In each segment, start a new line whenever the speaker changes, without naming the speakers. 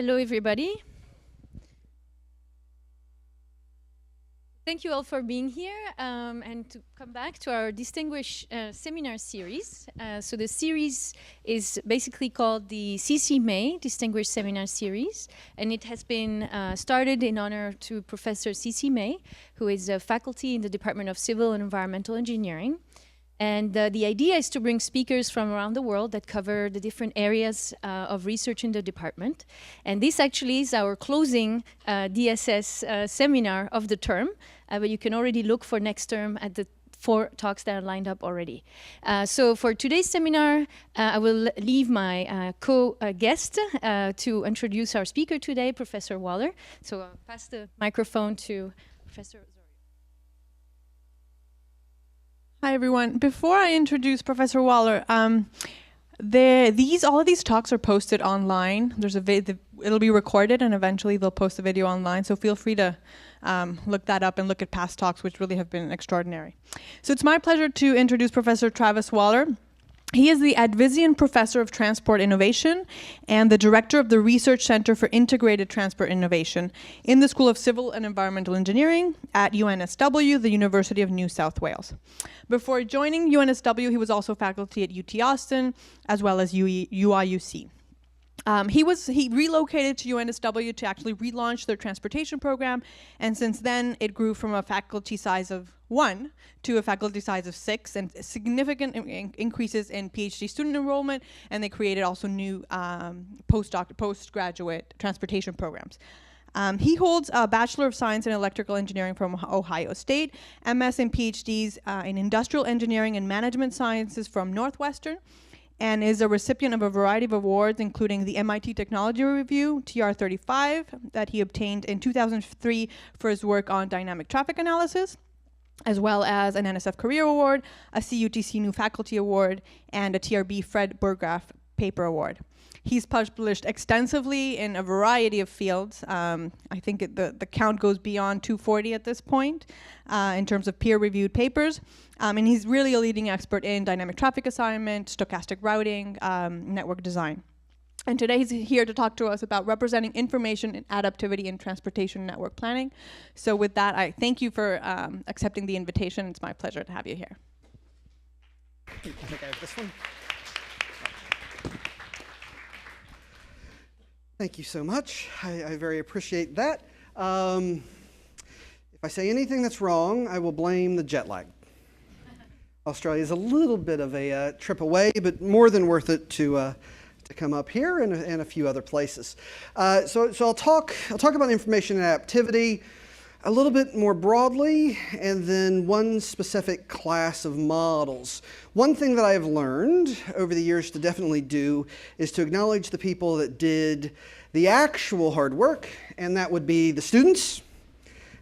Hello, everybody. Thank you all for being here and to come back to our distinguished seminar series. So the series is basically called the CC Distinguished Seminar Series, and it has been started in honor to Professor C.C. May, who is a faculty in the Department of Civil and Environmental Engineering. And the idea is to bring speakers from around the world that cover the different areas of research in the department. And this actually is our closing DSS seminar of the term, but you can already look for next term at the 4 talks that are lined up already. So for today's seminar, I will leave my co-guest to introduce our speaker today, Professor Waller. So I'll pass the microphone to Professor.
Hi, everyone. Before I introduce Professor Waller, all of these talks are posted online. It'll be recorded, and eventually they'll post the video online. So feel free to look that up and look at past talks, which really have been extraordinary. So it's my pleasure to introduce Professor Travis Waller. He is the Advizian Professor of Transport Innovation and the Director of the Research Center for Integrated Transport Innovation in the School of Civil and Environmental Engineering at UNSW, the University of New South Wales. Before joining UNSW, he was also faculty at UT Austin, as well as UIUC. He relocated to UNSW to actually relaunch their transportation program, and since then it grew from a faculty size of 1 to a faculty size of 6, and significant increases in PhD student enrollment, and they created also new postgraduate transportation programs. He holds a Bachelor of Science in Electrical Engineering from Ohio State, MS and PhDs in Industrial Engineering and Management Sciences from Northwestern, and is a recipient of a variety of awards, including the MIT Technology Review, TR35, that he obtained in 2003 for his work on dynamic traffic analysis, as well as an NSF Career Award, a CUTC New Faculty Award, and a TRB Fred Burgraff Paper Award. He's published extensively in a variety of fields. I think the count goes beyond 240 at this point in terms of peer-reviewed papers. And he's really a leading expert in dynamic traffic assignment, stochastic routing, network design. And today he's here to talk to us about representing information and adaptivity in transportation network planning. So with that, I thank you for accepting the invitation. It's my pleasure to have you here.
I think I have this one. Thank you so much. I very appreciate that. If I say anything that's wrong, I will blame the jet lag. Australia is a little bit of a trip away, but more than worth it to come up here and a few other places. So I'll talk about information and adaptivity a little bit more broadly, and then one specific class of models. One thing that I have learned over the years to definitely do is to acknowledge the people that did the actual hard work, and that would be the students.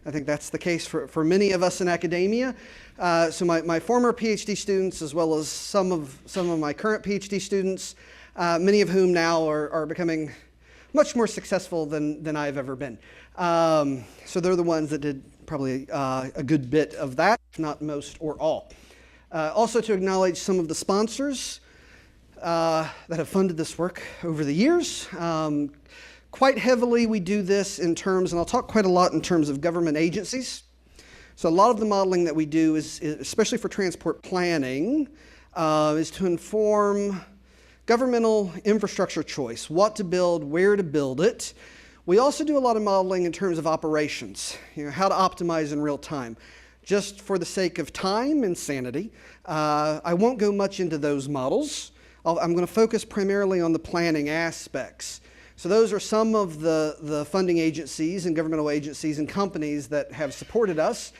I think that's the case for many of us in academia. So my former PhD students, as well as some of my current PhD students, many of whom now are becoming much more successful than I've ever been. So they're the ones that did probably a good bit of that, if not most or all. Also to acknowledge some of the sponsors that have funded this work over the years. Quite heavily we do this in terms, and I'll talk quite a lot in terms of government agencies. So a lot of the modeling that we do is especially for transport planning, is to inform governmental infrastructure choice, what to build, where to build it. We also do a lot of modeling in terms of operations, how to optimize in real time. Just for the sake of time and sanity, I won't go much into those models. I'm going to focus primarily on the planning aspects. So those are some of the funding agencies and governmental agencies and companies that have supported us.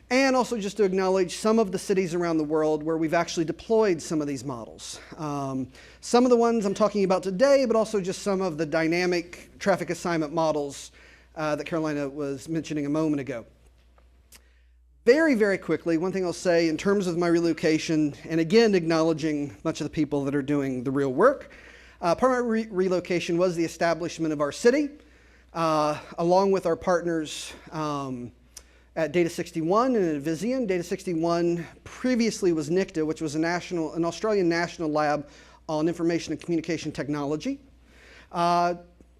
And also just to acknowledge some of the cities around the world where we've actually deployed some of these models. Some of the ones I'm talking about today, but also just some of the dynamic traffic assignment models that Carolina was mentioning a moment ago. Very, very quickly, one thing I'll say in terms of my relocation, and again acknowledging much of the people that are doing the real work, part of my relocation was the establishment of our city, along with our partners at Data 61 and Advizian. Data 61 previously was NICTA, which was an Australian national lab on information and communication technology.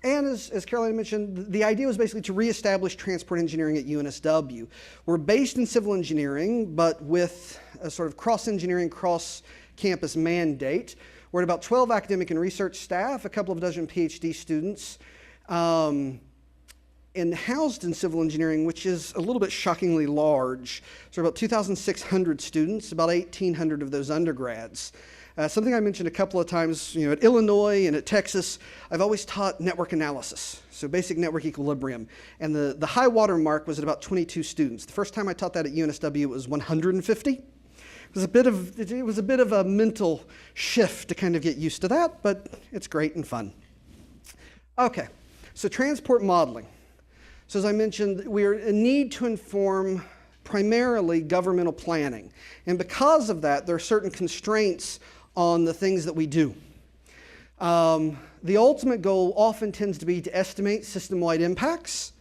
And as Caroline mentioned, the idea was basically to reestablish transport engineering at UNSW. We're based in civil engineering, but with a sort of cross-engineering, cross-campus mandate. We're at about 12 academic and research staff, a couple of dozen PhD students, and housed in civil engineering, which is a little bit shockingly large. So about 2,600 students, about 1,800 of those undergrads. Something I mentioned a couple of times, at Illinois and at Texas, I've always taught network analysis, so basic network equilibrium. And the high water mark was at about 22 students. The first time I taught that at UNSW, it was 150. It was a bit of a mental shift to kind of get used to that, but it's great and fun. Okay, so transport modeling. So as I mentioned, we're in need to inform primarily governmental planning. And because of that, there are certain constraints on the things that we do. The ultimate goal often tends to be to estimate system-wide impacts.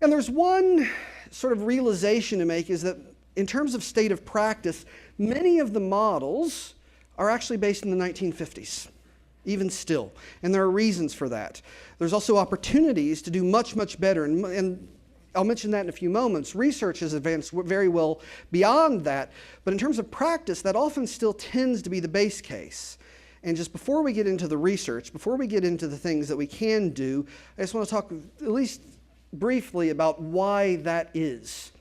And there's one sort of realization to make, is that in terms of state of practice, many of the models are actually based in the 1950s, even still. And there are reasons for that. There's also opportunities to do much, much better. And I'll mention that in a few moments. Research has advanced very well beyond that, but in terms of practice, that often still tends to be the base case. And just before we get into the research, before we get into the things that we can do, I just want to talk at least briefly about why that is.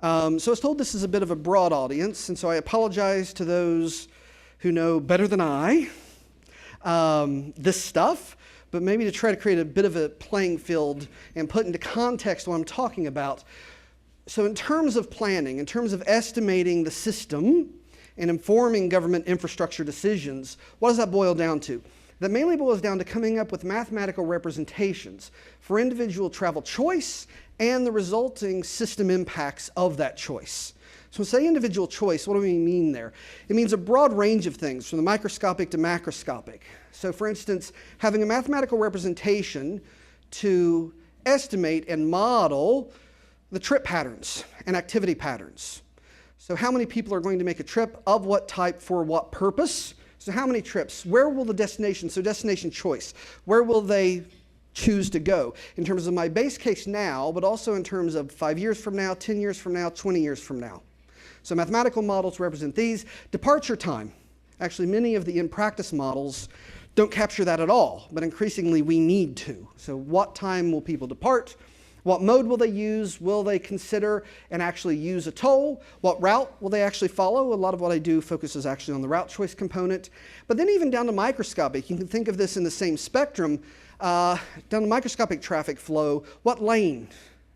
So I was told this is a bit of a broad audience, and so I apologize to those who know better than I this stuff, but maybe to try to create a bit of a playing field and put into context what I'm talking about. So in terms of planning, in terms of estimating the system and informing government infrastructure decisions, what does that boil down to? That mainly boils down to coming up with mathematical representations for individual travel choice and the resulting system impacts of that choice. So when we say individual choice, what do we mean there? It means a broad range of things, from the microscopic to macroscopic. So for instance, having a mathematical representation to estimate and model the trip patterns and activity patterns. So how many people are going to make a trip, of what type, for what purpose? So how many trips? Where will the destination, so destination choice, where will they choose to go? In terms of my base case now, but also in terms of 5 years from now, 10 years from now, 20 years from now. So mathematical models represent these. Departure time. Actually, many of the in-practice models don't capture that at all, but increasingly we need to. So what time will people depart? What mode will they use? Will they consider and actually use a toll? What route will they actually follow? A lot of what I do focuses actually on the route choice component. But then even down to microscopic, you can think of this in the same spectrum, down to microscopic traffic flow. What lane?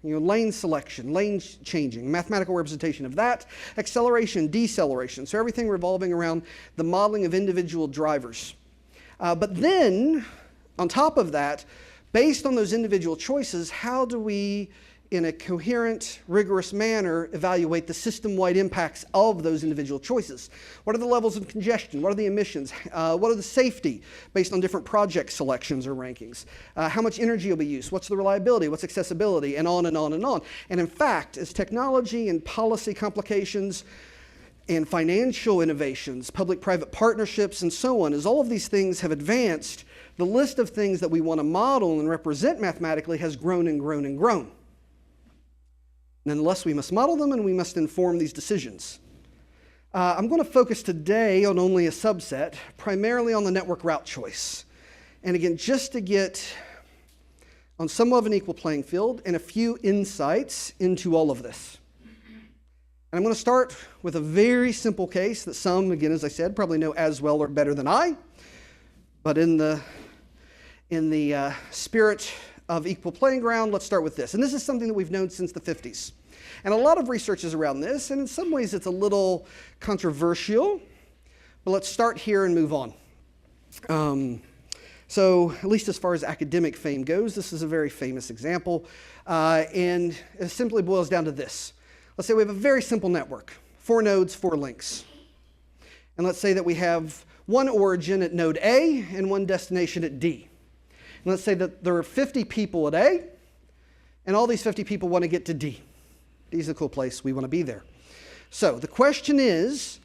Lane selection, lane changing, mathematical representation of that, acceleration, deceleration, so everything revolving around the modeling of individual drivers. But then, on top of that, based on those individual choices, how do we, in a coherent, rigorous manner, evaluate the system-wide impacts of those individual choices? What are the levels of congestion? What are the emissions? What are the safety based on different project selections or rankings? How much energy will be used? What's the reliability? What's accessibility? And on and on and on. And in fact, as technology and policy complications and financial innovations, public-private partnerships, and so on, as all of these things have advanced, the list of things that we want to model and represent mathematically has grown and grown and grown. Nonetheless, we must model them and we must inform these decisions. I'm going to focus today on only a subset, primarily on the network route choice. And again, just to get on somewhat of an equal playing field and a few insights into all of this. And I'm going to start with a very simple case that some, again, as I said, probably know as well or better than I. But in the spirit of equal playing ground, let's start with this. And this is something that we've known since the 50s. And a lot of research is around this, and in some ways it's a little controversial. But let's start here and move on. So at least as far as academic fame goes, this is a very famous example. And it simply boils down to this. Let's say we have a very simple network, 4 nodes, 4 links. And let's say that we have one origin at node A and one destination at D. And let's say that there are 50 people at A, and all these 50 people want to get to D. D is a cool place. We want to be there. So the question is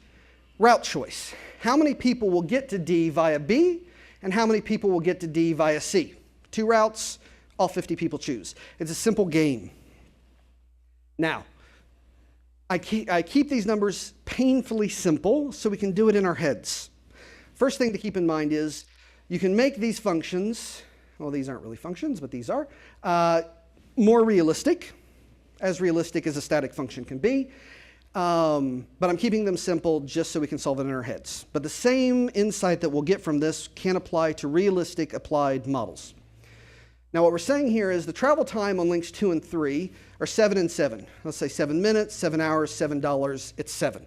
route choice. How many people will get to D via B, and how many people will get to D via C? 2 routes, all 50 people choose. It's a simple game. Now, I keep these numbers painfully simple so we can do it in our heads. First thing to keep in mind is you can make these functions, well, these aren't really functions, but these are, more realistic as a static function can be. But I'm keeping them simple just so we can solve it in our heads. But the same insight that we'll get from this can apply to realistic applied models. Now what we're saying here is the travel time on links 2 and 3 are 7 and 7. Let's say 7 minutes, 7 hours, $7, it's 7.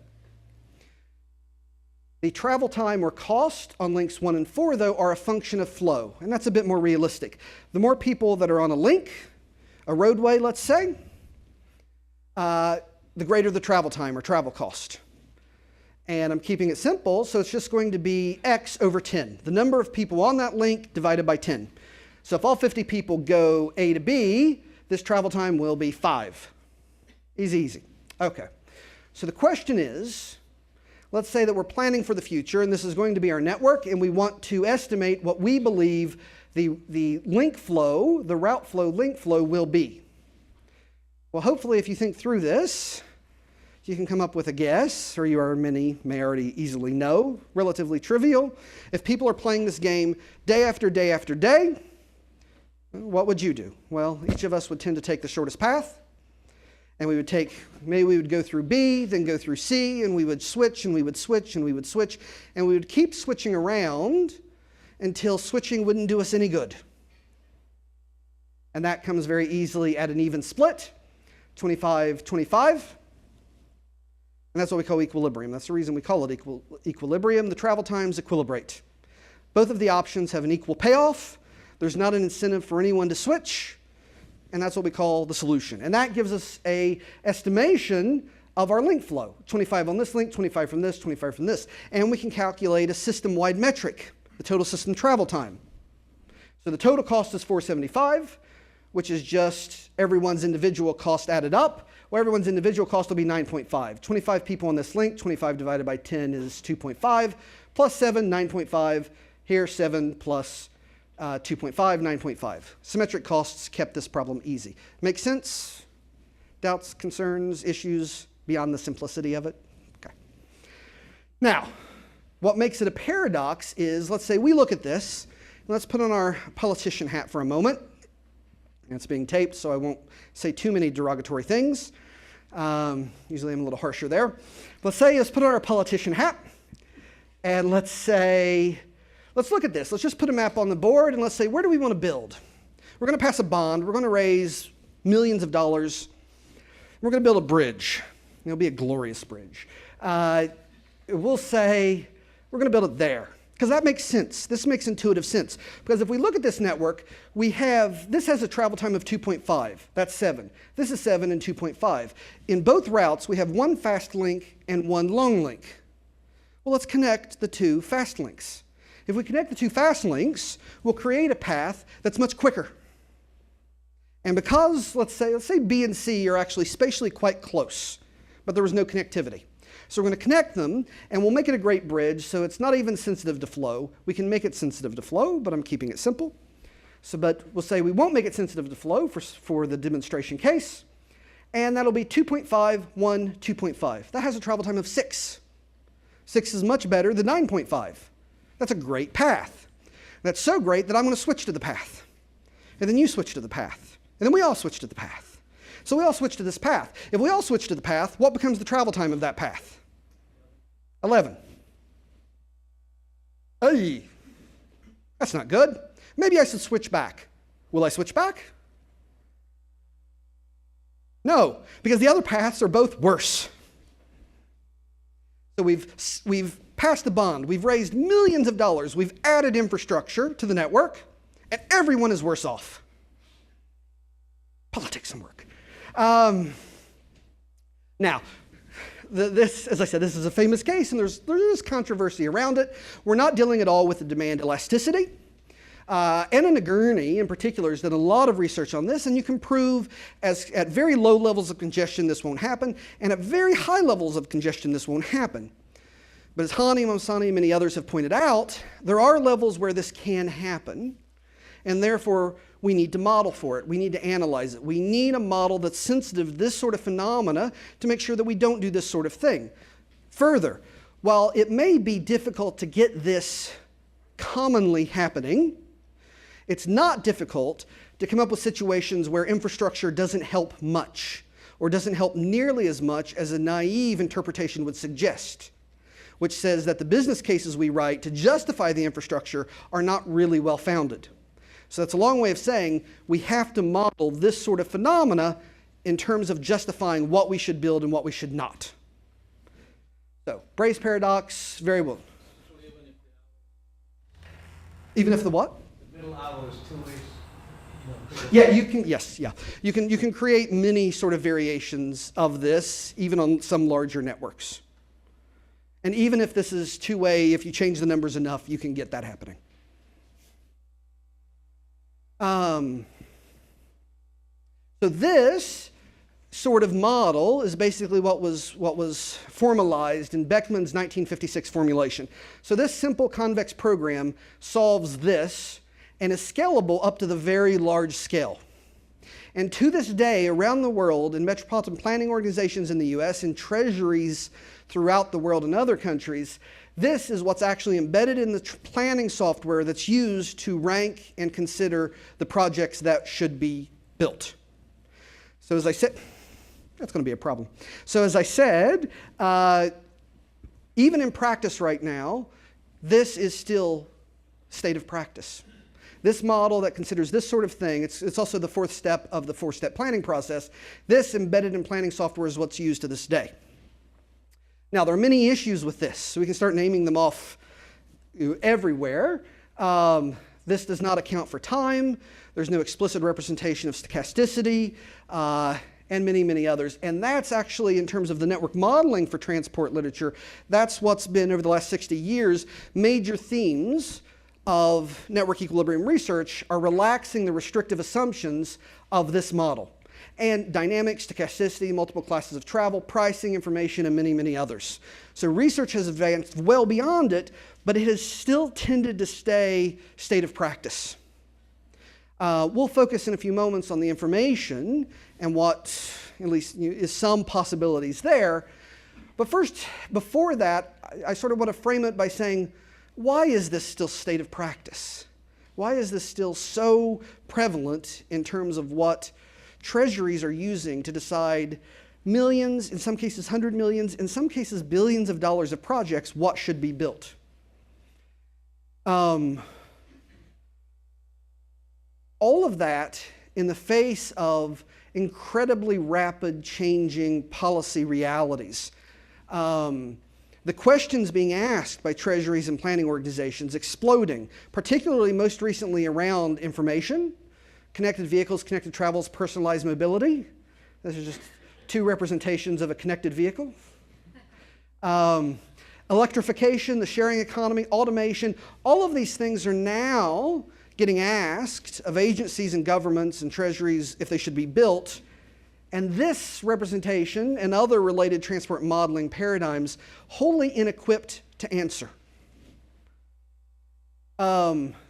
The travel time or cost on links 1 and 4, though, are a function of flow, and that's a bit more realistic. The more people that are on a link, a roadway, let's say, the greater the travel time or travel cost. And I'm keeping it simple, so it's just going to be x over 10, the number of people on that link divided by 10. So if all 50 people go A to B, this travel time will be 5. Easy, easy. Okay. So the question is, let's say that we're planning for the future, and this is going to be our network, and we want to estimate what we believe the link flow, the route flow, link flow will be. Well, hopefully, if you think through this, you can come up with a guess, or many may already easily know, relatively trivial. If people are playing this game day after day after day, what would you do? Well, each of us would tend to take the shortest path, and maybe we would go through B, then go through C, and we would switch, and we would switch, and we would switch, and we would keep switching around until switching wouldn't do us any good. And that comes very easily at an even split, 25-25. And that's what we call equilibrium. That's the reason we call it equilibrium. The travel times equilibrate. Both of the options have an equal payoff. There's not an incentive for anyone to switch. And that's what we call the solution. And that gives us an estimation of our link flow. 25 on this link, 25 from this, 25 from this. And we can calculate a system-wide metric, the total system travel time. So the total cost is $475, which is just everyone's individual cost added up. Well, everyone's individual cost will be 9.5. 25 people on this link, 25 divided by 10 is 2.5, plus 7, 9.5. Here, 7 plus 2.5, 9.5. Symmetric costs kept this problem easy. Make sense? Doubts, concerns, issues beyond the simplicity of it? Okay. Now, what makes it a paradox is, let's say we look at this, and let's put on our politician hat for a moment. And it's being taped, so I won't say too many derogatory things. Usually I'm a little harsher there. Let's put on our politician hat, and let's look at this. Let's just put a map on the board, and let's say, where do we want to build? We're going to pass a bond. We're going to raise millions of dollars. We're going to build a bridge. It'll be a glorious bridge. We'll say, we're going to build it there. Because that makes sense. This makes intuitive sense. Because if we look at this network, this has a travel time of 2.5. That's 7. This is 7 and 2.5. In both routes, we have one fast link and one long link. Well, let's connect the two fast links. If we connect the two fast links, we'll create a path that's much quicker. And because, let's say B and C are actually spatially quite close, but there was no connectivity. So we're going to connect them, and we'll make it a great bridge, so it's not even sensitive to flow. We can make it sensitive to flow, but I'm keeping it simple. But we'll say we won't make it sensitive to flow for the demonstration case, and that'll be 2.5, 1, 2.5. That has a travel time of 6. 6 is much better than 9.5. That's a great path. That's so great that I'm going to switch to the path. And then you switch to the path. And then we all switch to the path. So we all switch to this path. If we all switch to the path, what becomes the travel time of that path? 11. Hey, that's not good. Maybe I should switch back. Will I switch back? No, because the other paths are both worse. So we've passed the bond. We've raised millions of dollars. We've added infrastructure to the network, and everyone is worse off. Politics and work. Now, as I said, this is a famous case, and there's controversy around it. We're not dealing at all with the demand elasticity. Anna Nagurney, in particular, has done a lot of research on this, and you can prove at very low levels of congestion this won't happen, and at very high levels of congestion this won't happen. But as Hani, Momsani, and many others have pointed out, there are levels where this can happen, and therefore we need to model for it. We need to analyze it. We need a model that's sensitive to this sort of phenomena to make sure that we don't do this sort of thing. Further, while it may be difficult to get this commonly happening, it's not difficult to come up with situations where infrastructure doesn't help much, or doesn't help nearly as much as a naive interpretation would suggest, which says that the business cases we write to justify the infrastructure are not really well-founded. So that's a long way of saying we have to model this sort of phenomena in terms of justifying what we should build and what we should not. So, Braess paradox, very well.
So
even if the what?
The middle hour is 2 weeks.
Yeah, you can, yes, yeah. You can create many sort of variations of this, even on some larger networks. And even if this is two-way, if you change the numbers enough, you can get that happening. So this sort of model is basically what was formalized in Beckman's 1956 formulation. So this simple convex program solves this and is scalable up to the very large scale. And to this day, around the world, in metropolitan planning organizations in the US, in treasuries throughout the world and other countries, this is what's actually embedded in the planning software that's used to rank and consider the projects that should be built. So as I said, that's going to be a problem. So as I said, even in practice right now, this is still state of practice. This model that considers this sort of thing, it's also the fourth step of the four-step planning process. This embedded in planning software is what's used to this day. Now, there are many issues with this, so we can start naming them off everywhere. This does not account for time. There's no explicit representation of stochasticity, and many, many others. And that's actually, in terms of the network modeling for transport literature, that's what's been, over the last 60 years, major themes of network equilibrium research are relaxing the restrictive assumptions of this model. And dynamics, stochasticity, multiple classes of travel, pricing, information, and many, many others. So research has advanced well beyond it, but it has still tended to stay state of practice. We'll focus in a few moments on the information and what, at least, is some possibilities there. But first, before that, I sort of want to frame it by saying, why is this still state of practice? Why is this still so prevalent in terms of what treasuries are using to decide millions, in some cases 100 millions, in some cases billions of dollars of projects, what should be built? All of that in the face of incredibly rapid changing policy realities. The questions being asked by treasuries and planning organizations exploding, particularly most recently around information, connected vehicles, connected travels, personalized mobility. Those are just two representations of a connected vehicle. Electrification, the sharing economy, automation, all of these things are now getting asked of agencies and governments and treasuries if they should be built. And this representation and other related transport modeling paradigms wholly inequipped to answer.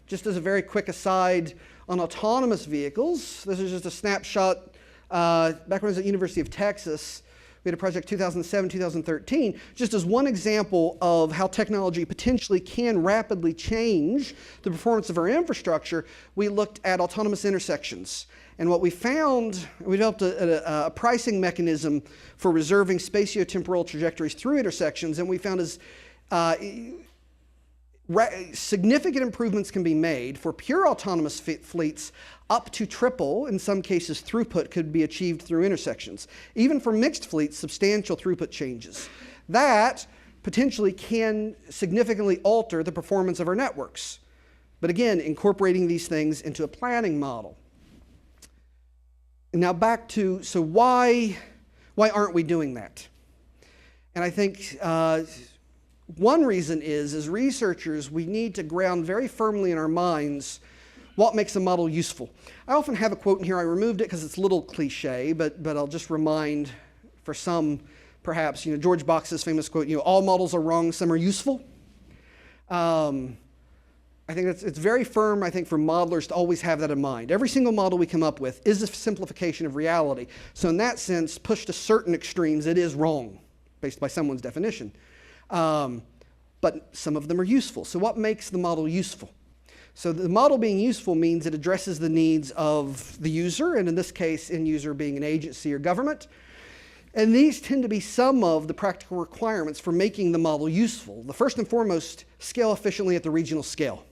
Just as a very quick aside on autonomous vehicles, this is just a snapshot. Back when I was at the University of Texas, we had a project 2007, 2013, just as one example of how technology potentially can rapidly change the performance of our infrastructure. We looked at autonomous intersections. And what we found, we developed a pricing mechanism for reserving spatiotemporal trajectories through intersections, and we found is significant improvements can be made for pure autonomous fleets. Up to triple, in some cases, throughput could be achieved through intersections. Even for mixed fleets, substantial throughput changes. That potentially can significantly alter the performance of our networks. But again, incorporating these things into a planning model. And now back to, so why aren't we doing that? And I think one reason is, as researchers, we need to ground very firmly in our minds what makes a model useful. I often have a quote in here. I removed it because it's a little cliche, but I'll just remind for some, perhaps, George Box's famous quote, all models are wrong, some are useful. I think it's very firm, I think, for modelers to always have that in mind. Every single model we come up with is a simplification of reality. So in that sense, pushed to certain extremes, it is wrong, based by someone's definition. But some of them are useful. So what makes the model useful? So the model being useful means it addresses the needs of the user, and in this case, end user being an agency or government. And these tend to be some of the practical requirements for making the model useful. The first and foremost, scale efficiently at the regional scale.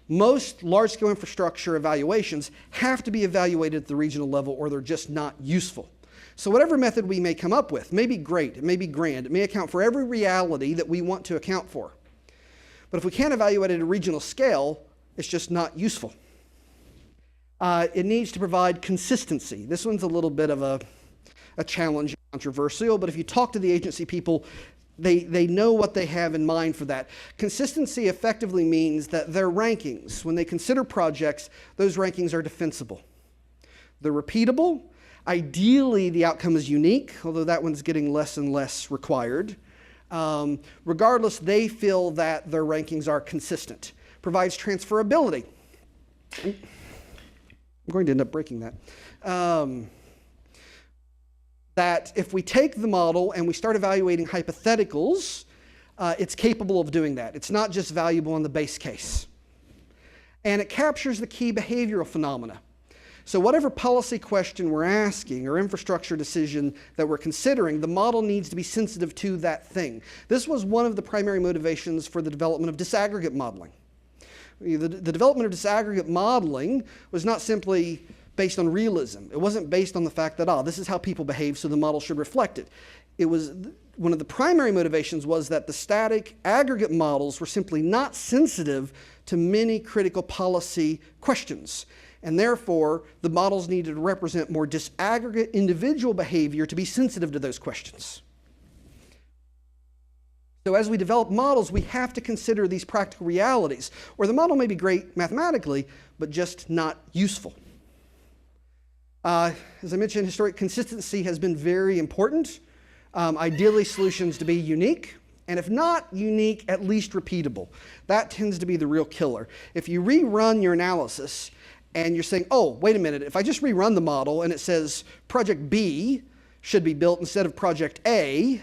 Most large-scale infrastructure evaluations have to be evaluated at the regional level or they're just not useful. So whatever method we may come up with may be great, it may be grand, it may account for every reality that we want to account for. But if we can't evaluate it at a regional scale, it's just not useful. It needs to provide consistency. This one's a little bit of a challenge, controversial, but if you talk to the agency people, they know what they have in mind for that. Consistency effectively means that their rankings, when they consider projects, those rankings are defensible. They're repeatable. Ideally, the outcome is unique, although that one's getting less and less required. Regardless, they feel that their rankings are consistent. Provides transferability. I'm going to end up breaking that. That if we take the model and we start evaluating hypotheticals, it's capable of doing that. It's not just valuable in the base case. And it captures the key behavioral phenomena. So whatever policy question we're asking or infrastructure decision that we're considering, the model needs to be sensitive to that thing. This was one of the primary motivations for the development of disaggregate modeling. The development of disaggregate modeling was not simply based on realism. It wasn't based on the fact that, this is how people behave, so the model should reflect it. It was one of the primary motivations was that the static aggregate models were simply not sensitive to many critical policy questions. And therefore, the models needed to represent more disaggregate individual behavior to be sensitive to those questions. So as we develop models, we have to consider these practical realities, where the model may be great mathematically, but just not useful. As I mentioned, historic consistency has been very important. Ideally, solutions to be unique, and if not unique, at least repeatable. That tends to be the real killer. If you rerun your analysis, and you're saying, oh, wait a minute, if I just rerun the model and it says project B should be built instead of project A,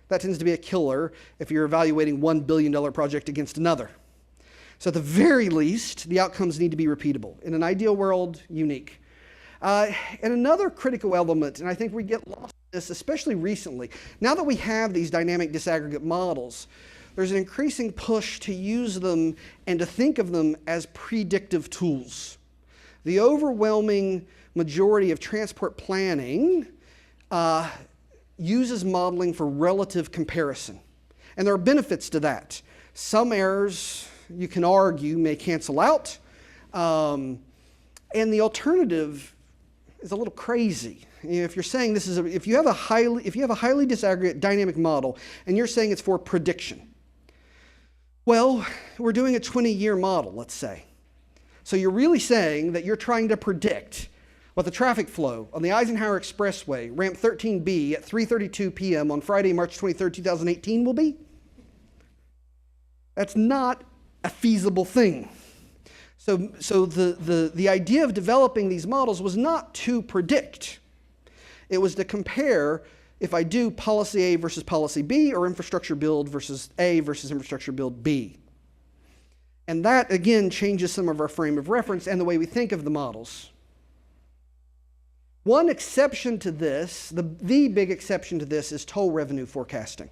that tends to be a killer if you're evaluating $1 billion project against another. So at the very least, the outcomes need to be repeatable. In an ideal world, unique. And another critical element, and I think we get lost in this, especially recently, now that we have these dynamic disaggregate models, there's an increasing push to use them and to think of them as predictive tools. The overwhelming majority of transport planning uses modeling for relative comparison. And there are benefits to that. Some errors, you can argue, may cancel out. And the alternative is a little crazy. If you're saying this is if you have a highly disaggregate dynamic model and you're saying it's for prediction, well, we're doing a 20-year model, let's say. So you're really saying that you're trying to predict what the traffic flow on the Eisenhower Expressway, ramp 13B at 3:32 p.m. on Friday, March 23, 2018 will be? That's not a feasible thing. So the idea of developing these models was not to predict. It was to compare if I do policy A versus policy B or infrastructure build versus A versus infrastructure build B. And that, again, changes some of our frame of reference and the way we think of the models. One exception to this, the big exception to this, is toll revenue forecasting.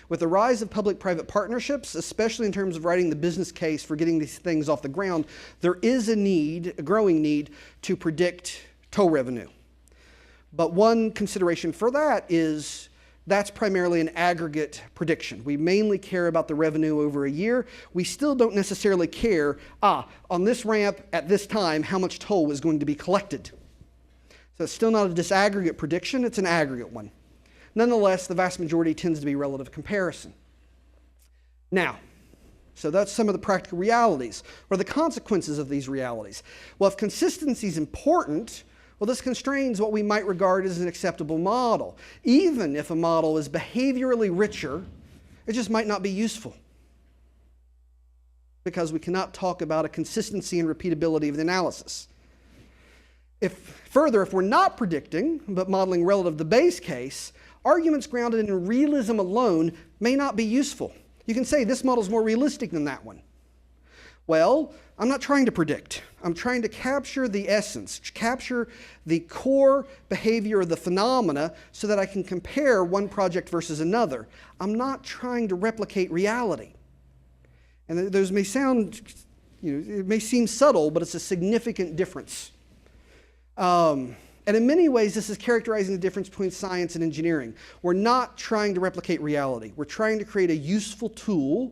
With the rise of public-private partnerships, especially in terms of writing the business case for getting these things off the ground, there is a growing need to predict toll revenue. But one consideration for that is that's primarily an aggregate prediction. We mainly care about the revenue over a year. We still don't necessarily care, on this ramp at this time, how much toll was going to be collected. So it's still not a disaggregate prediction, it's an aggregate one. Nonetheless, the vast majority tends to be relative comparison. Now, so that's some of the practical realities. What are the consequences of these realities? Well, if consistency is important, well, this constrains what we might regard as an acceptable model. Even if a model is behaviorally richer, it just might not be useful. because we cannot talk about a consistency and repeatability of the analysis. If we're not predicting, but modeling relative to the base case, arguments grounded in realism alone may not be useful. You can say this model is more realistic than that one. Well, I'm not trying to predict. I'm trying to capture the essence, capture the core behavior of the phenomena so that I can compare one project versus another. I'm not trying to replicate reality. And those may sound, it may seem subtle, but it's a significant difference. And in many ways, this is characterizing the difference between science and engineering. We're not trying to replicate reality. We're trying to create a useful tool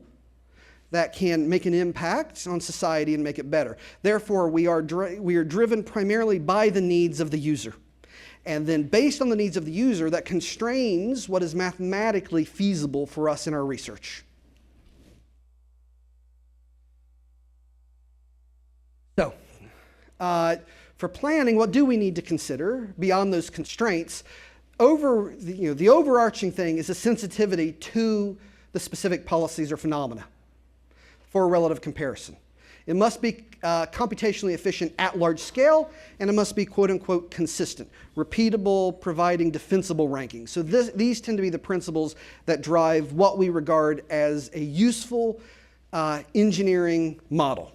that can make an impact on society and make it better. Therefore, we are driven primarily by the needs of the user. And then based on the needs of the user, that constrains what is mathematically feasible for us in our research. So, for planning, what do we need to consider beyond those constraints? The overarching thing is a sensitivity to the specific policies or phenomena for a relative comparison. It must be computationally efficient at large scale, and it must be quote-unquote consistent, repeatable, providing defensible ranking. So these tend to be the principles that drive what we regard as a useful engineering model.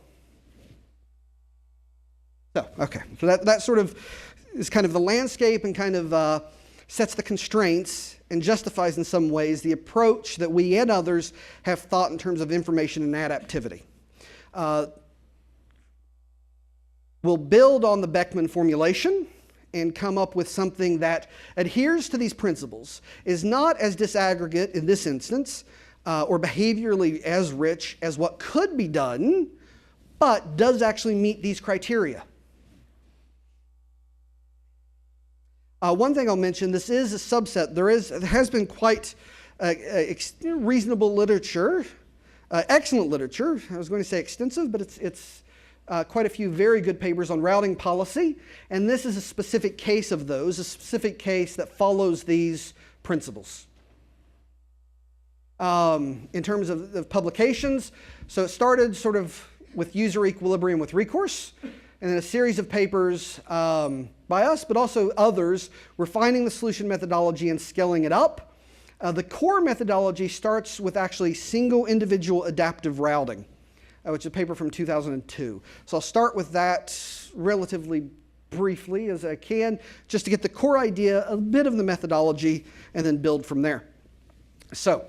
So that sort of is kind of the landscape and kind of sets the constraints and justifies in some ways the approach that we and others have thought in terms of information and adaptivity. We'll build on the Beckman formulation and come up with something that adheres to these principles, is not as disaggregate in this instance, or behaviorally as rich as what could be done, but does actually meet these criteria. One thing I'll mention, this is a subset. There has been quite reasonable literature, excellent literature. I was going to say extensive, but it's quite a few very good papers on routing policy. And this is a specific case of those, a specific case that follows these principles. In terms of publications, so it started sort of with user equilibrium with recourse, and then a series of papers by us, but also others, refining the solution methodology and scaling it up. The core methodology starts with actually single individual adaptive routing, which is a paper from 2002. So I'll start with that relatively briefly as I can, just to get the core idea, a bit of the methodology, and then build from there. So,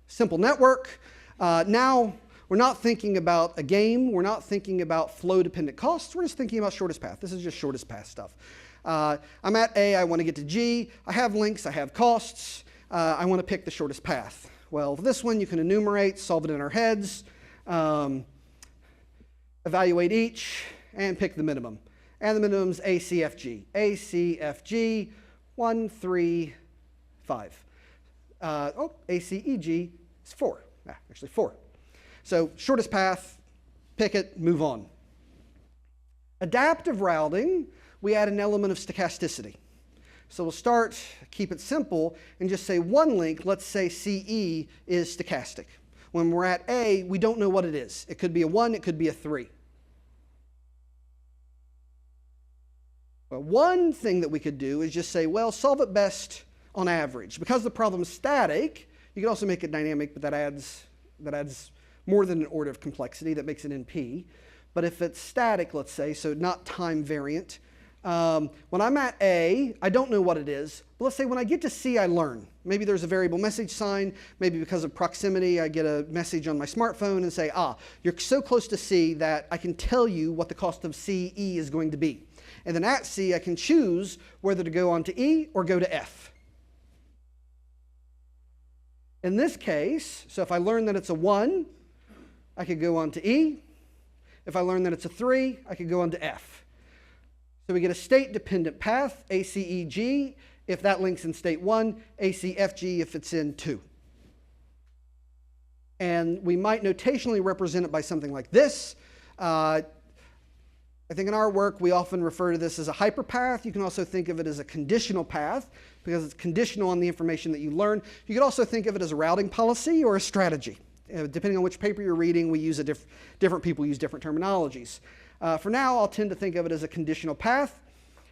simple network. Now, we're not thinking about a game. We're not thinking about flow-dependent costs. We're just thinking about shortest path. This is just shortest path stuff. I'm at A. I want to get to G. I have links. I have costs. I want to pick the shortest path. Well, this one you can enumerate, solve it in our heads, evaluate each, and pick the minimum. And the minimum is ACFG. ACFG 1, 3, 5. ACEG is 4. Actually 4. So shortest path, pick it, move on. Adaptive routing, we add an element of stochasticity. So we'll start, keep it simple, and just say one link, let's say CE is stochastic. When we're at A, we don't know what it is. It could be a 1, it could be a 3. Well, one thing that we could do is just say, well, solve it best on average. Because the problem's static, you can also make it dynamic, but that adds more than an order of complexity. That makes it NP. But if it's static, let's say, so not time variant, when I'm at A, I don't know what it is. But let's say when I get to C, I learn. Maybe there's a variable message sign. Maybe because of proximity, I get a message on my smartphone and say, you're so close to C that I can tell you what the cost of CE is going to be. And then at C, I can choose whether to go on to E or go to F. In this case, so if I learn that it's a 1, I could go on to E. If I learn that it's a 3, I could go on to F. So we get a state-dependent path, ACEG, if that link's in state 1, ACFG if it's in 2. And we might notationally represent it by something like this. I think in our work, we often refer to this as a hyperpath. You can also think of it as a conditional path because it's conditional on the information that you learn. You could also think of it as a routing policy or a strategy. Depending on which paper you're reading, we use different people use different terminologies. For now, I'll tend to think of it as a conditional path,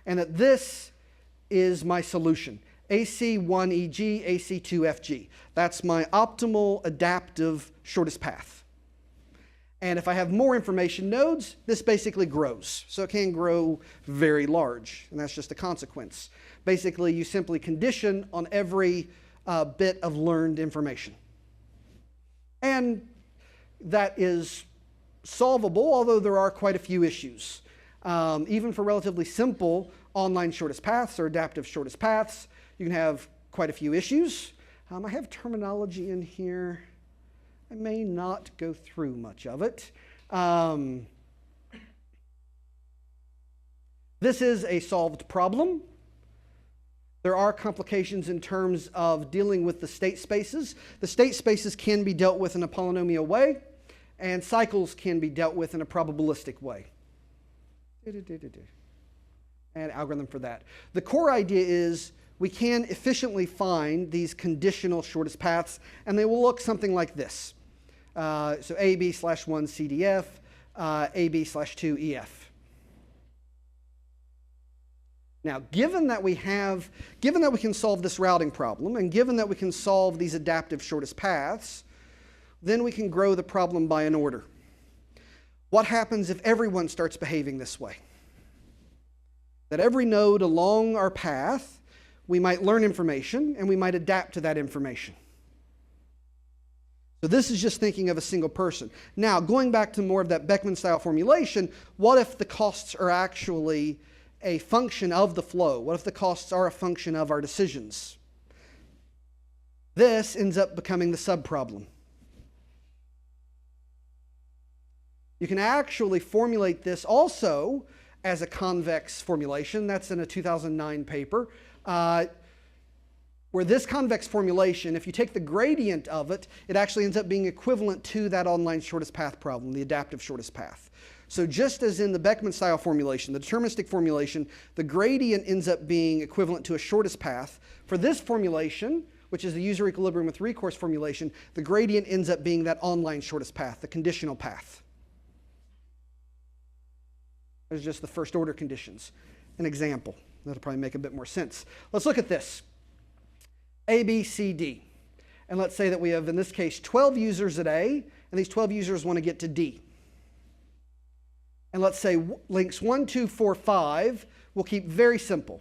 and that this is my solution. AC1EG, AC2FG. That's my optimal adaptive shortest path. And if I have more information nodes, this basically grows. So it can grow very large, and that's just a consequence. Basically, you simply condition on every bit of learned information. And that is solvable, although there are quite a few issues. Even for relatively simple online shortest paths or adaptive shortest paths, you can have quite a few issues. I have terminology in here. I may not go through much of it. This is a solved problem. There are complications in terms of dealing with the state spaces. The state spaces can be dealt with in a polynomial way, and cycles can be dealt with in a probabilistic way. And algorithm for that. The core idea is we can efficiently find these conditional shortest paths, and they will look something like this. So AB/1 CDF, AB/2 EF. Now, given that we can solve this routing problem, and given that we can solve these adaptive shortest paths, then we can grow the problem by an order. What happens if everyone starts behaving this way? That every node along our path, we might learn information, and we might adapt to that information. So this is just thinking of a single person. Now, going back to more of that Beckman-style formulation, what if the costs are actually a function of the flow? What if the costs are a function of our decisions? This ends up becoming the subproblem. You can actually formulate this also as a convex formulation. That's in a 2009 paper. Where this convex formulation, if you take the gradient of it, it actually ends up being equivalent to that online shortest path problem, the adaptive shortest path. So just as in the Beckman-style formulation, the deterministic formulation, the gradient ends up being equivalent to a shortest path. For this formulation, which is the user equilibrium with recourse formulation, the gradient ends up being that online shortest path, the conditional path. Those are just the first order conditions. An example. That'll probably make a bit more sense. Let's look at this. A, B, C, D. And let's say that we have, in this case, 12 users at A, and these 12 users want to get to D. And let's say links 1, 2, 4, 5 we'll keep very simple.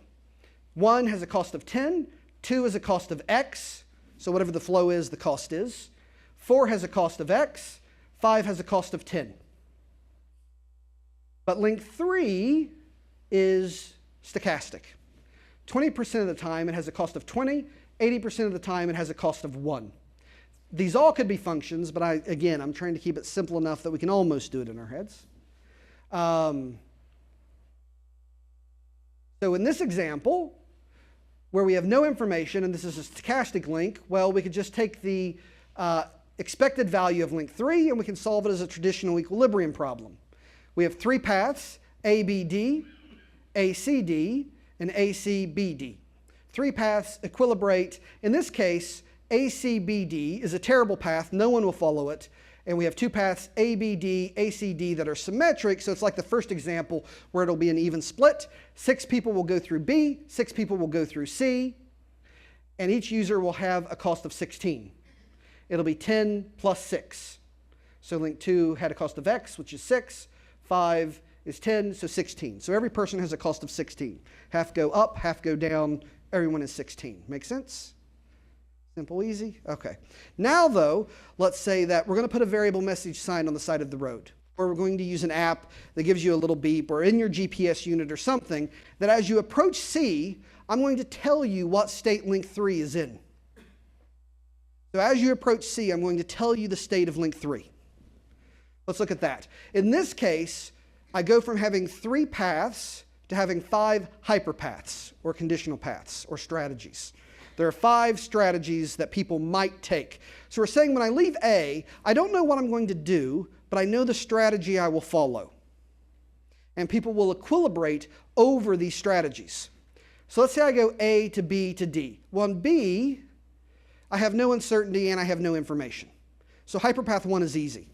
1 has a cost of 10, 2 has a cost of X, so whatever the flow is, the cost is. 4 has a cost of X, 5 has a cost of 10. But link 3 is stochastic. 20% of the time it has a cost of 20, 80% of the time it has a cost of 1. These all could be functions, but I'm trying to keep it simple enough that we can almost do it in our heads. So in this example, where we have no information, and this is a stochastic link, well, we could just take the expected value of link 3, and we can solve it as a traditional equilibrium problem. We have 3 paths, ABD, ACD, and ACBD. 3 paths equilibrate. In this case, ACBD is a terrible path. No one will follow it. And we have 2 paths, ABD, ACD, that are symmetric. So it's like the first example where it'll be an even split. 6 people will go through B, 6 people will go through C, and each user will have a cost of 16. It'll be 10 plus 6. So link 2 had a cost of X, which is 6. 5 is 10, so 16. So every person has a cost of 16. Half go up, half go down. Everyone is 16. Make sense? Simple, easy? Okay. Now, though, let's say that we're going to put a variable message sign on the side of the road, or we're going to use an app that gives you a little beep, or in your GPS unit or something, that as you approach C, I'm going to tell you what state link 3 is in. So as you approach C, I'm going to tell you the state of link 3. Let's look at that. In this case, I go from having 3 paths to having 5 hyperpaths, or conditional paths, or strategies. There are 5 strategies that people might take. So we're saying when I leave A, I don't know what I'm going to do, but I know the strategy I will follow. And people will equilibrate over these strategies. So let's say I go A to B to D. Well, in B, I have no uncertainty and I have no information. So hyperpath 1 is easy.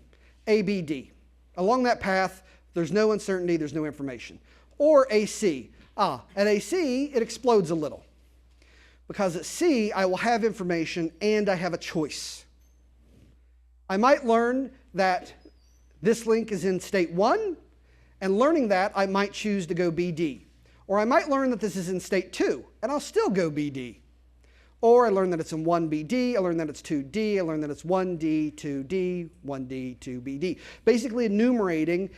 A, B, D. Along that path, there's no uncertainty, there's no information. Or AC. At AC, it explodes a little. Because at C, I will have information and I have a choice. I might learn that this link is in state 1, and learning that, I might choose to go BD. Or I might learn that this is in state 2, and I'll still go BD. Or I learn that it's in 1BD, I learn that it's 2D, I learn that it's 1D, 2D, 1D, 2BD. Basically enumerating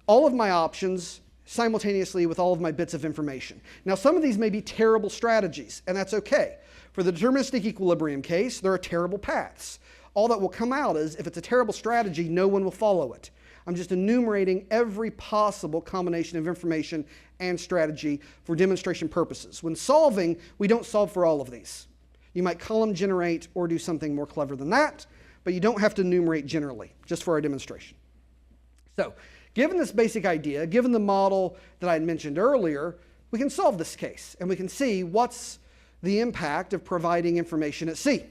all of my options simultaneously with all of my bits of information. Now, some of these may be terrible strategies, and that's okay. For the deterministic equilibrium case, there are terrible paths. All that will come out is, if it's a terrible strategy, no one will follow it. I'm just enumerating every possible combination of information and strategy for demonstration purposes. When solving, we don't solve for all of these. You might column generate or do something more clever than that, but you don't have to enumerate generally, just for our demonstration. So, given this basic idea, given the model that I had mentioned earlier, we can solve this case, and we can see what's the impact of providing information at C.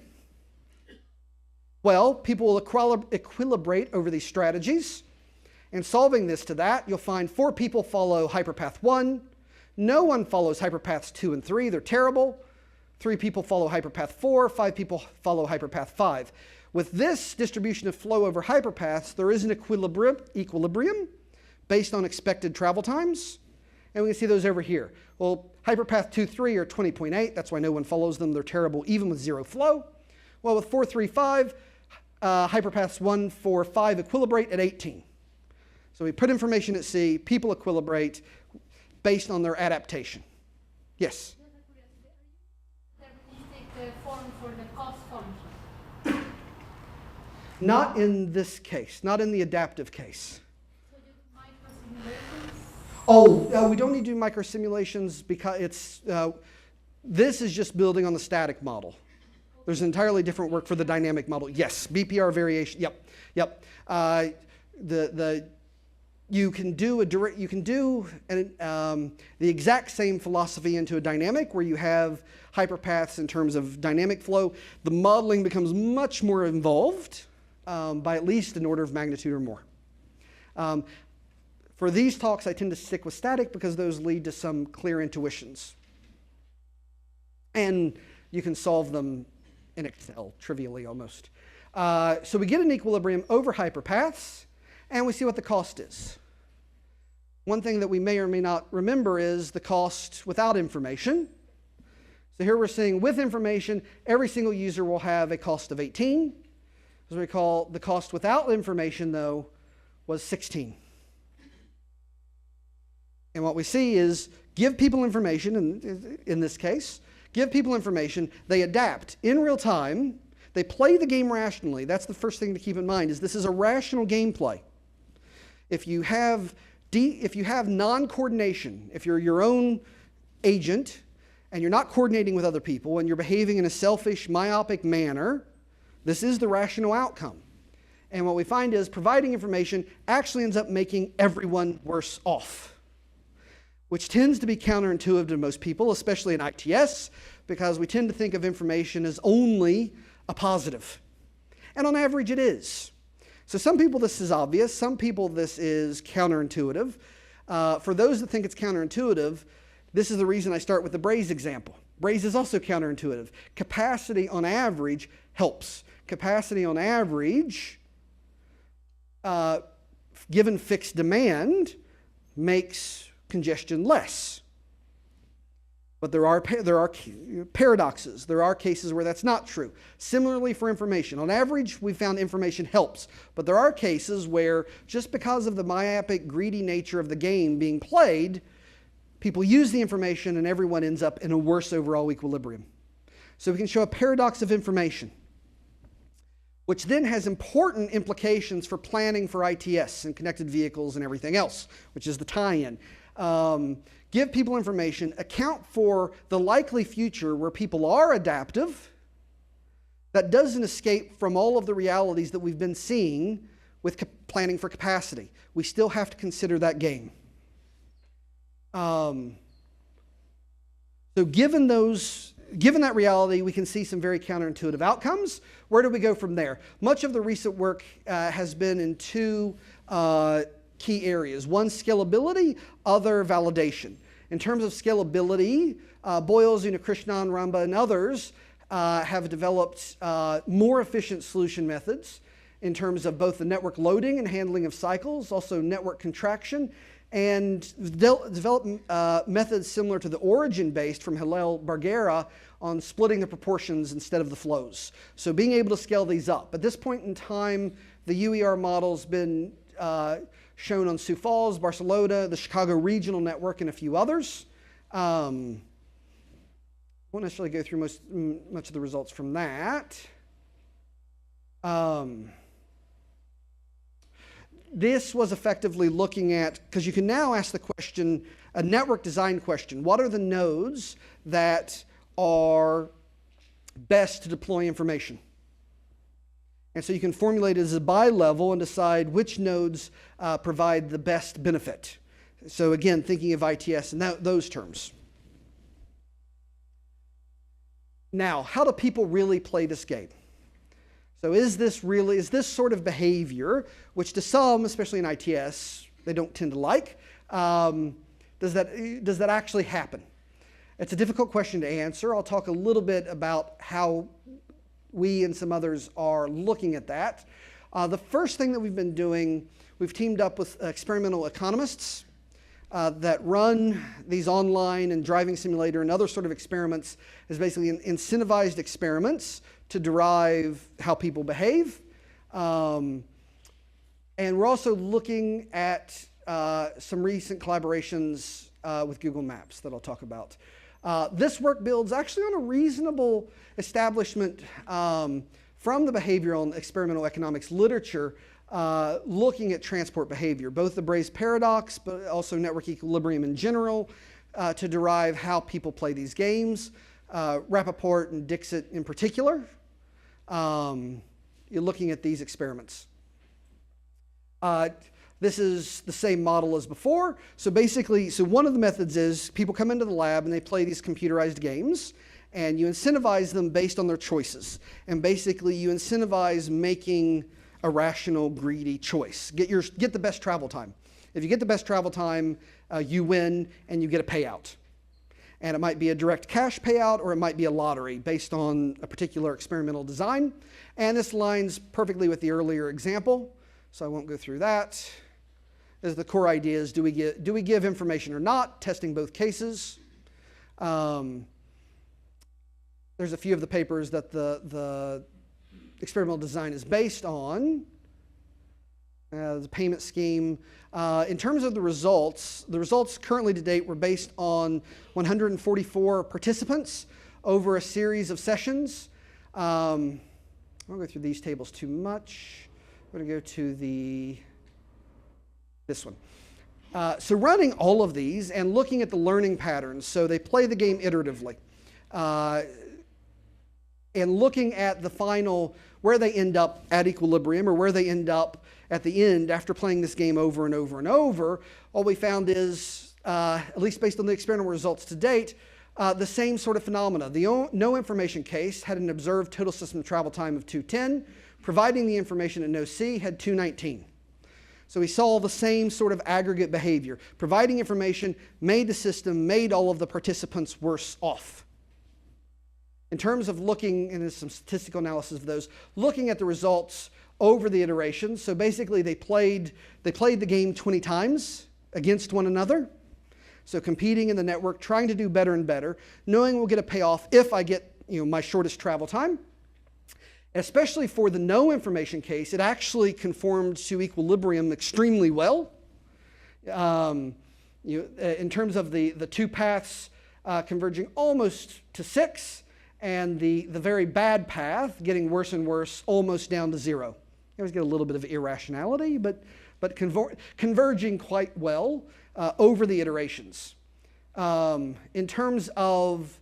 Well, people will equilibrate over these strategies, and solving this to that, you'll find 4 people follow hyperpath 1, no one follows hyperpaths 2 and 3, they're terrible. 3 people follow hyperpath 4, 5 people follow hyperpath 5. With this distribution of flow over hyperpaths, there is an equilibrium based on expected travel times, and we can see those over here. Well, hyperpath 2, 3 are 20.8, that's why no one follows them, they're terrible even with 0 flow. Well, with 4, 3, 5, hyperpaths 1, 4, 5 equilibrate at 18. So we put information at C, people equilibrate based on their adaptation. Yes?
Form for the cost function.
Not in this case, not in the adaptive case.
So do microsimulations?
Oh, we don't need to do microsimulations because it's, this is just building on the static model. There's entirely different work for the dynamic model. Yes, BPR variation, yep. You can do the exact same philosophy into a dynamic where you have hyperpaths in terms of dynamic flow. The modeling becomes much more involved by at least an order of magnitude or more. For these talks, I tend to stick with static because those lead to some clear intuitions. And you can solve them in Excel, trivially almost. So we get an equilibrium over hyperpaths, and we see what the cost is. One thing that we may or may not remember is the cost without information. So here we're seeing with information, every single user will have a cost of 18. As we recall, the cost without information, though, was 16. And what we see is give people information, in this case, give people information, they adapt in real time, they play the game rationally. That's the first thing to keep in mind, is this is a rational gameplay. If you have non-coordination, if you're your own agent and you're not coordinating with other people and you're behaving in a selfish, myopic manner, this is the rational outcome. And what we find is providing information actually ends up making everyone worse off, which tends to be counterintuitive to most people, especially in ITS, because we tend to think of information as only a positive. And on average, it is. So some people this is obvious, some people this is counterintuitive. For those that think it's counterintuitive, this is the reason I start with the Braess example. Braess is also counterintuitive. Capacity on average helps. Capacity on average, given fixed demand, makes congestion less. But there are paradoxes. There are cases where that's not true. Similarly for information. On average, we found information helps. But there are cases where just because of the myopic, greedy nature of the game being played, people use the information and everyone ends up in a worse overall equilibrium. So we can show a paradox of information, which then has important implications for planning for ITS and connected vehicles and everything else, which is the tie-in. Give people information, account for the likely future where people are adaptive, that doesn't escape from all of the realities that we've been seeing with planning for capacity. We still have to consider that game. So given those given that reality, we can see some very counterintuitive outcomes. Where do we go from there? Much of the recent work has been in two key areas. One, scalability, other, validation. In terms of scalability, Boyles, Unikrishnan, Ramba, and others have developed more efficient solution methods in terms of both the network loading and handling of cycles, also network contraction, and developed methods similar to the origin-based from Hillel Bargera on splitting the proportions instead of the flows. So being able to scale these up. At this point in time, the UER model's been shown on Sioux Falls, Barcelona, the Chicago Regional Network, and a few others. I won't necessarily go through much of the results from that. This was effectively looking at, because you can now ask the question, a network design question. What are the nodes that are best to deploy information? And so you can formulate it as a bi-level and decide which nodes provide the best benefit. So again, thinking of ITS in those terms. Now, how do people really play this game? So is this sort of behavior, which to some, especially in ITS, they don't tend to like, does that actually happen? It's a difficult question to answer. I'll talk a little bit about how we and some others are looking at that. The first thing that we've been doing, we've teamed up with experimental economists that run these online and driving simulator and other sort of experiments as basically incentivized experiments to derive how people behave. And we're also looking at some recent collaborations with Google Maps that I'll talk about. This work builds actually on a reasonable establishment from the behavioral and experimental economics literature looking at transport behavior, both the Braess paradox, but also network equilibrium in general, to derive how people play these games. Rappaport and Dixit in particular, you're looking at these experiments. This is the same model as before. So basically, one of the methods is people come into the lab and they play these computerized games, and you incentivize them based on their choices. And basically, you incentivize making a rational, greedy choice. Get the best travel time. If you get the best travel time, you win and you get a payout. And it might be a direct cash payout or it might be a lottery based on a particular experimental design. And this aligns perfectly with the earlier example, so I won't go through that. As the core idea is, do we give information or not, testing both cases. There's a few of the papers that the experimental design is based on. The payment scheme. In terms of the results currently to date were based on 144 participants over a series of sessions. I won't go through these tables too much. I'm going to go to this one. So running all of these and looking at the learning patterns, so they play the game iteratively. And looking at the final, where they end up at equilibrium or where they end up at the end after playing this game over and over and over, all we found is, at least based on the experimental results to date, the same sort of phenomena. The no information case had an observed total system travel time of 210, providing the information at no C had 219. So we saw the same sort of aggregate behavior. Providing information made the system, made all of the participants worse off. In terms of looking, and there's some statistical analysis of those, looking at the results over the iterations. So basically they played the game 20 times against one another. So competing in the network, trying to do better and better, knowing we'll get a payoff if I get my shortest travel time. Especially for the no information case, it actually conformed to equilibrium extremely well. In terms of the two paths converging almost to 6, and the very bad path getting worse and worse, almost down to 0. You always get a little bit of irrationality, but converging quite well over the iterations. In terms of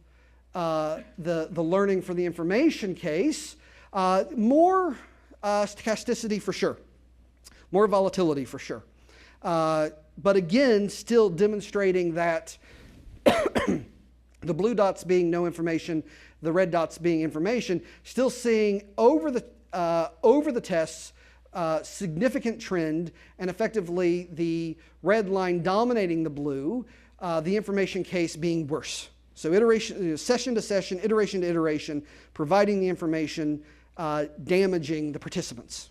the learning for the information case, more stochasticity for sure, more volatility for sure. But again, still demonstrating that the blue dots being no information, the red dots being information, still seeing over the tests significant trend, and effectively the red line dominating the blue, the information case being worse. So iteration, session to session, iteration to iteration, providing the information, damaging the participants.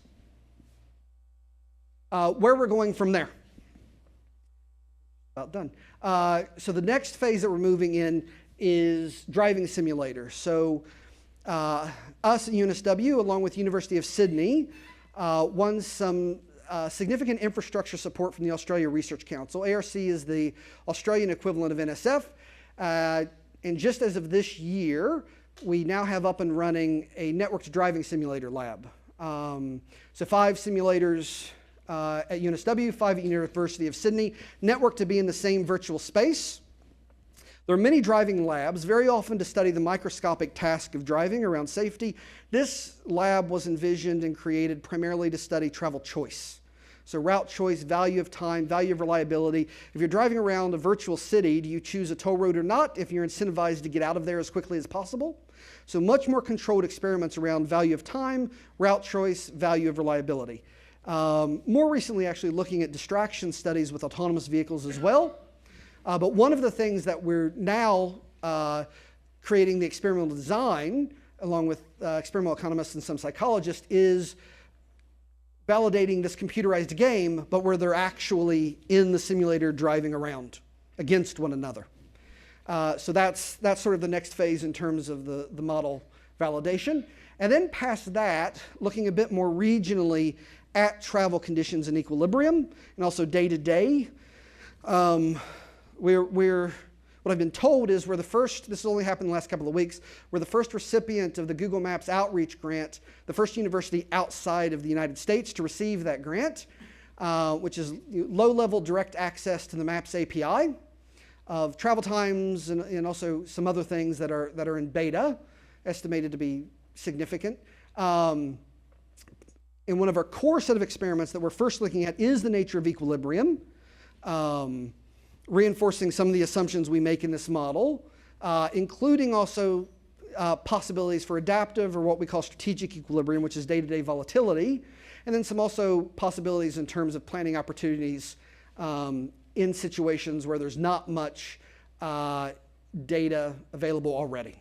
Where we're going from there. About done. So the next phase that we're moving in is driving simulator. So us at UNSW, along with University of Sydney, won some significant infrastructure support from the Australia Research Council. ARC is the Australian equivalent of NSF. And just as of this year, we now have up and running a networked driving simulator lab. So 5 simulators at UNSW, 5 at University of Sydney, networked to be in the same virtual space. There are many driving labs, very often to study the microscopic task of driving around safety. This lab was envisioned and created primarily to study travel choice. So route choice, value of time, value of reliability. If you're driving around a virtual city, do you choose a toll road or not if you're incentivized to get out of there as quickly as possible? So much more controlled experiments around value of time, route choice, value of reliability. More recently, actually looking at distraction studies with autonomous vehicles as well. But one of the things that we're now creating the experimental design, along with experimental economists and some psychologists, is validating this computerized game, but where they're actually in the simulator driving around against one another. So that's sort of the next phase in terms of the model validation. And then past that, looking a bit more regionally at travel conditions and equilibrium, and also day-to-day. What I've been told is we're the first, this has only happened in the last couple of weeks, we're the first recipient of the Google Maps Outreach Grant, the first university outside of the United States to receive that grant, which is low-level direct access to the Maps API of travel times and also some other things that are in beta, estimated to be significant. And one of our core set of experiments that we're first looking at is the nature of equilibrium. Reinforcing some of the assumptions we make in this model, including also possibilities for adaptive or what we call strategic equilibrium, which is day-to-day volatility, and then some also possibilities in terms of planning opportunities in situations where there's not much data available already.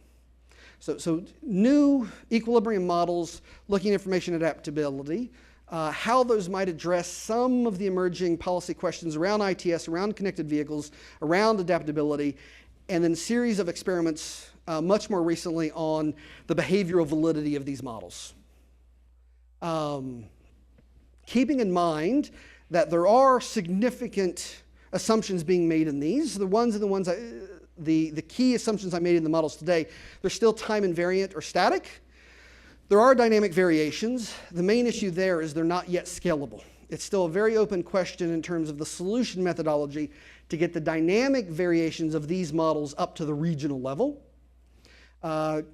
So new equilibrium models looking at information adaptability, how those might address some of the emerging policy questions around ITS, around connected vehicles, around adaptability, and then a series of experiments much more recently on the behavioral validity of these models. Keeping in mind that there are significant assumptions being made in these. The key assumptions I made in the models today, they're still time invariant or static. There are dynamic variations. The main issue there is they're not yet scalable. It's still a very open question in terms of the solution methodology to get the dynamic variations of these models up to the regional level. So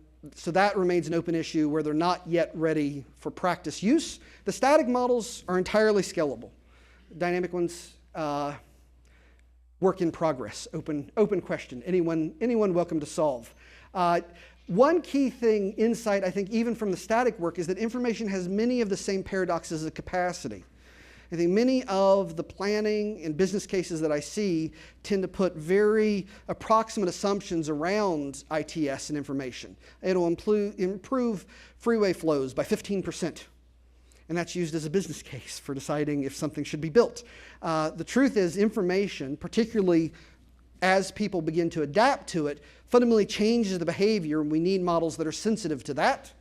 that remains an open issue where they're not yet ready for practice use. The static models are entirely scalable. Dynamic ones, work in progress, open question. Anyone welcome to solve. One key thing, insight, I think, even from the static work, is that information has many of the same paradoxes of capacity. I think many of the planning and business cases that I see tend to put very approximate assumptions around ITS and information. It'll improve freeway flows by 15%. And that's used as a business case for deciding if something should be built. The truth is information, particularly as people begin to adapt to it, fundamentally changes the behavior, and we need models that are sensitive to that.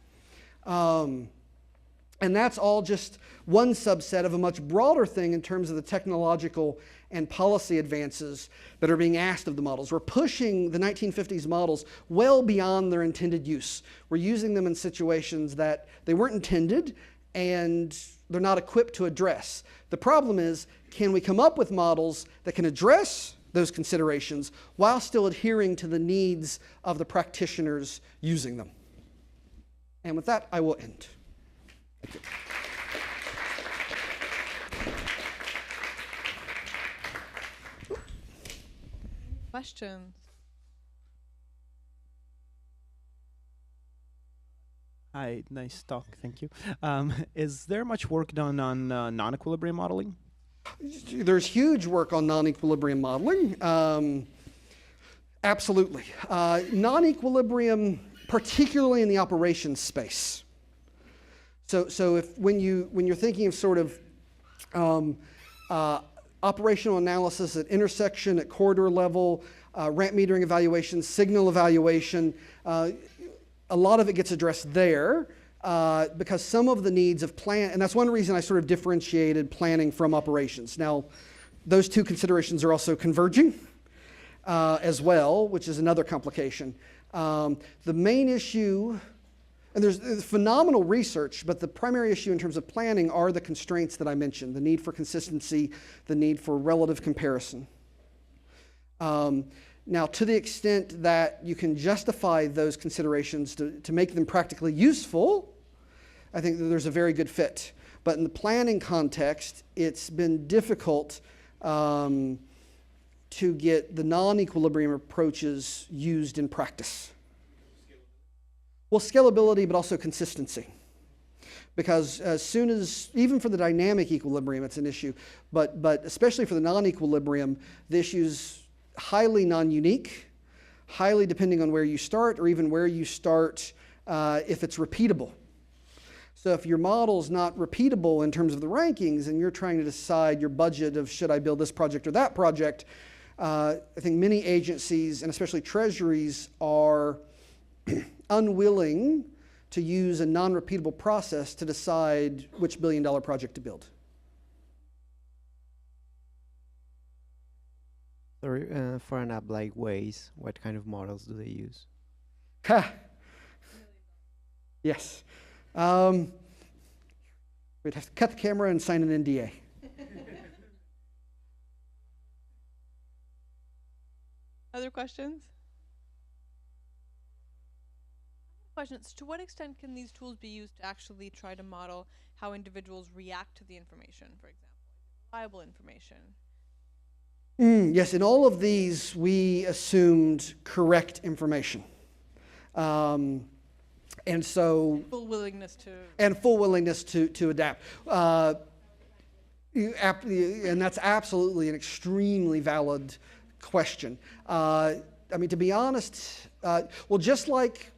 And that's all just one subset of a much broader thing in terms of the technological and policy advances that are being asked of the models. We're pushing the 1950s models well beyond their intended use. We're using them in situations that they weren't intended and they're not equipped to address. The problem is, can we come up with models that can address those considerations while still adhering to the needs of the practitioners using them? And with that, I will end. Thank you.
Questions?
Hi, nice talk. Thank you. Is there much work done on non-equilibrium modeling?
There's huge work on non-equilibrium modeling. Absolutely. Non-equilibrium, particularly in the operations space. So if when you're thinking of sort of operational analysis at intersection, at corridor level, ramp metering evaluation, signal evaluation, a lot of it gets addressed there because some of the needs of plan, and that's one reason I sort of differentiated planning from operations. Now, those two considerations are also converging as well, which is another complication. The main issue, and there's phenomenal research, but the primary issue in terms of planning are the constraints that I mentioned, the need for consistency, the need for relative comparison. Now, to the extent that you can justify those considerations to make them practically useful, I think that there's a very good fit. But in the planning context, it's been difficult to get the non-equilibrium approaches used in practice. Well, scalability, but also consistency. Because as soon as, even for the dynamic equilibrium, it's an issue, but especially for the non-equilibrium, the issue's highly non-unique, highly depending on where you start, or even where you start if it's repeatable. So if your model's not repeatable in terms of the rankings, and you're trying to decide your budget of should I build this project or that project, I think many agencies, and especially treasuries, are unwilling to use a non-repeatable process to decide which billion-dollar project to build.
For an app like Waze, what kind of models do they use?
Yes. We'd have to cut the camera and sign an NDA.
Other questions? Questions. To what extent can these tools be used to actually try to model how individuals react to the information, for example? Reliable information.
Yes, in all of these, we assumed correct information. And so...
Full willingness to...
And full willingness to adapt. And that's absolutely an extremely valid question. I mean, to be honest, well, just like,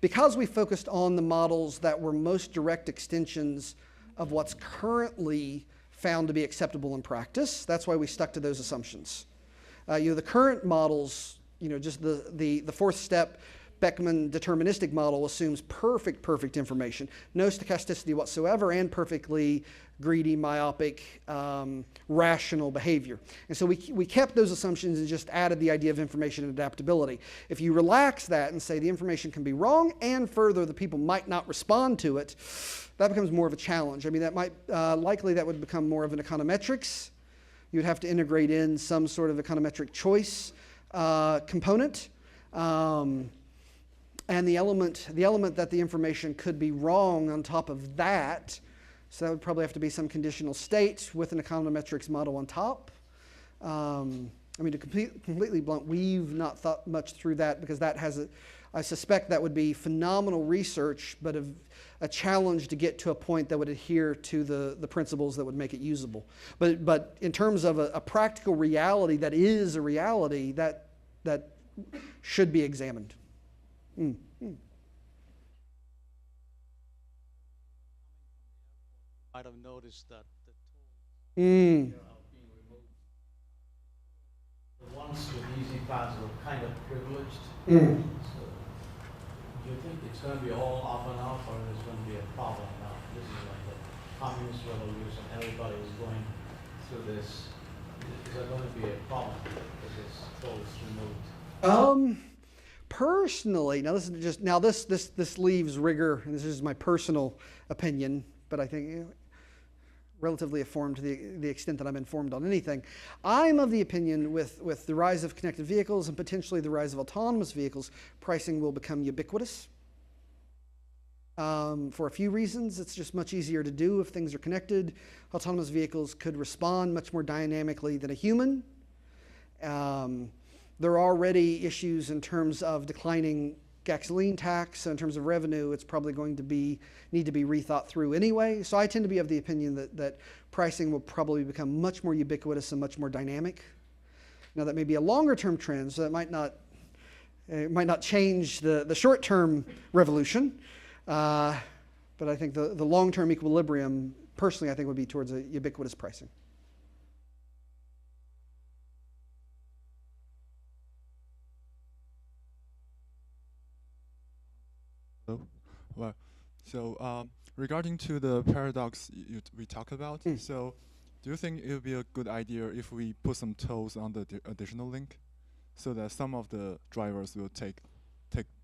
because we focused on the models that were most direct extensions of what's currently found to be acceptable in practice, that's why we stuck to those assumptions. The current models, just the fourth step Beckman deterministic model assumes perfect information, no stochasticity whatsoever, and perfectly greedy, myopic, rational behavior. And so we kept those assumptions and just added the idea of information and adaptability. If you relax that and say the information can be wrong, and further the people might not respond to it, that becomes more of a challenge. I mean, that might likely that would become more of an econometrics. You would have to integrate in some sort of econometric choice component. And the element that the information could be wrong on top of that, so that would probably have to be some conditional state with an econometrics model on top. I mean, to completely blunt, we've not thought much through that because that has I suspect that would be phenomenal research, but a challenge to get to a point that would adhere to the principles that would make it usable. But in terms of a practical reality that is a reality, that should be examined.
Might have noticed that the tools
Mm.
are being removed. The ones with easy paths are kind of privileged. So, do you think it's going to be all up and up, or there's going to be a problem now? This is like the communist revolution. Everybody is going through this. Is there going to be a problem if this tool is removed?
Personally, now this leaves rigor, and this is my personal opinion, but I think relatively informed to the extent that I'm informed on anything. I'm of the opinion with the rise of connected vehicles and potentially the rise of autonomous vehicles, pricing will become ubiquitous. For a few reasons, it's just much easier to do if things are connected. Autonomous vehicles could respond much more dynamically than a human. There are already issues in terms of declining gasoline tax. So in terms of revenue, it's probably going to need to be rethought through anyway. So I tend to be of the opinion that pricing will probably become much more ubiquitous and much more dynamic. Now that may be a longer term trend, so that might not change the short term revolution. But I think the long term equilibrium, personally, I think would be towards a ubiquitous pricing.
Well, so regarding to the paradox we talked about, so do you think it would be a good idea if we put some tolls on the additional link, so that some of the drivers will take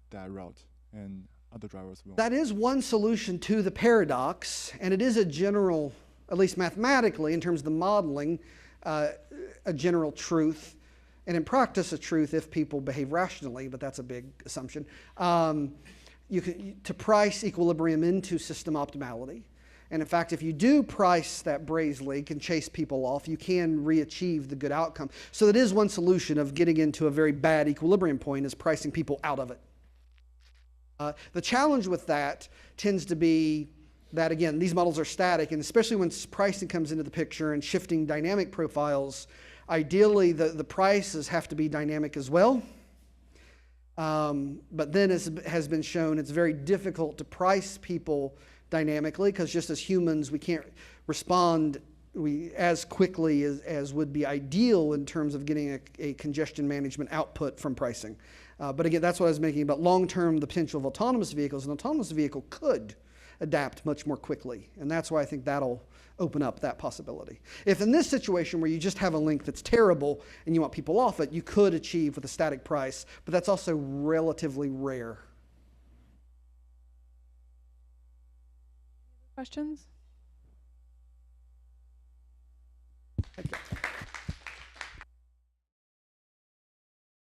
that route and other drivers won't?
That is one solution to the paradox, and it is a general, at least mathematically, in terms of the modeling, a general truth, and in practice a truth if people behave rationally, but that's a big assumption. To price equilibrium into system optimality. And in fact, if you do price that Braess leak and chase people off, you can re-achieve the good outcome. So that is one solution of getting into a very bad equilibrium point, is pricing people out of it. The challenge with that tends to be that, again, these models are static, and especially when pricing comes into the picture and shifting dynamic profiles, ideally the prices have to be dynamic as well. But then, as has been shown, it's very difficult to price people dynamically, because just as humans, we can't respond as quickly as would be ideal in terms of getting a congestion management output from pricing. But again, that's what I was making about long-term, the potential of autonomous vehicles. An autonomous vehicle could adapt much more quickly, and that's why I think that'll open up that possibility. If in this situation where you just have a link that's terrible and you want people off it, you could achieve with a static price, but that's also relatively rare.
Questions?